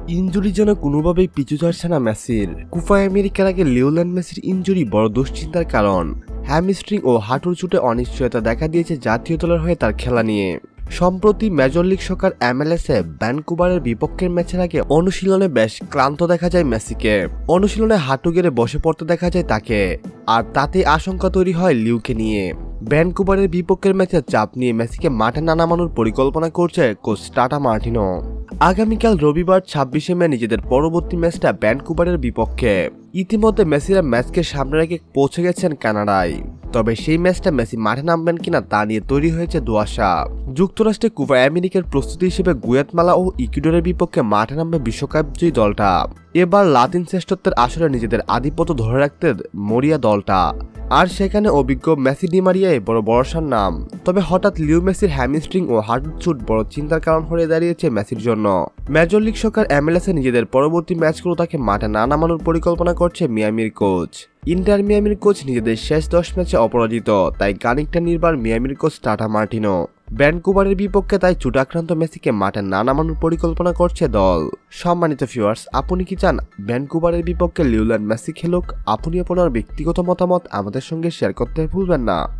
Injury যেন কোনোভাবেই পিছু ছাড়ছে না মেসির। কোপা আমেরিকার আগে লিওনেল মেসির ইনজুরি বড় দুশ্চিন্তার কারণ। হ্যামস্ট্রিং ও হাঁটুর চোটে অনিশ্চয়তা দেখা দিয়েছে জাতীয় দলের হয়ে তার খেলা নিয়ে। সম্প্রতি মেজর লিগ সকার MLS-এ ভ্যানকুভারের বিপক্ষের ম্যাচের আগে অনুশীলনে বেশ ক্লান্ত দেখা যায় মেসিকে। অনুশীলনে হাঁটু গেড়ে বসে পড়তে দেখা যায় তাকে, আর তাতে আশঙ্কা তৈরি হয় লিওকে নিয়ে। ভ্যানকুভারের বিপক্ষের ম্যাচে চাপ নিয়ে মেসিকে মাঠে না নামানোর পরিকল্পনা করছে কোচ টাটা মার্টিনো। আগামীকাল রবিবার 26শে মে নিজেদের পরবর্তী ম্যাচটা ভ্যানকুভারের বিপক্ষে। ইতিমধ্যে মেসিরা ম্যাচকে সামনে রেখে পৌঁছে গেছেন কানাডায়। তবে সেই ম্যাচটা মেসি মাঠে নামবেন কিনা তা নিয়ে তৈরি হয়েছে ধোঁয়াশা। যুক্তরাষ্ট্রে কোপা আমেরিকার প্রস্তুতি হিসেবে গুয়াতেমালা ও ইকুয়েডরের বিপক্ষে মাঠে নামবে বিশ্বকাপজয়ী দলটা। এবার লাতিন শ্রেষ্ঠত্বের আসরে নিজেদের আধিপত্য ধরে রাখতে মরিয়া দলটা, আর সেখানে অভিজ্ঞ মেসি ডি মারিয়াই বড় ভরসার নাম। তবে হঠাৎ লিও মেসির হ্যামস্ট্রিং ও হাঁটুর চোট বড় চিন্তার কারণ হয়ে দাঁড়িয়েছে মেসির জন্য। মেজর লিগ সকার MLS-এ নিজেদের পরবর্তী ম্যাচগুলো তাকে মাঠে না নামানোর পরিকল্পনা করছে মিয়ামির কোচ। ইন্টার মিয়ামির কোচ নিজেদের শেষ 10 ম্যাচে অপরাজিত, তাই খানিকটা নির্ভর মিয়ামির কোচ টাটা মার্টিনো। ভ্যানকুভারের বিপক্ষে তাই চোটাক্রান্ত মেসিকে মাঠে না নামানোর পরিকল্পনা করছে দল। সম্মানিত ভিউয়ার্স, আপনি কি চান ভ্যানকুভারের বিপক্ষে লিওনেল মেসি খেলুক? আপনি আপনার ব্যক্তিগত মতামত আমাদের সঙ্গে শেয়ার করতে ভুলবেন না।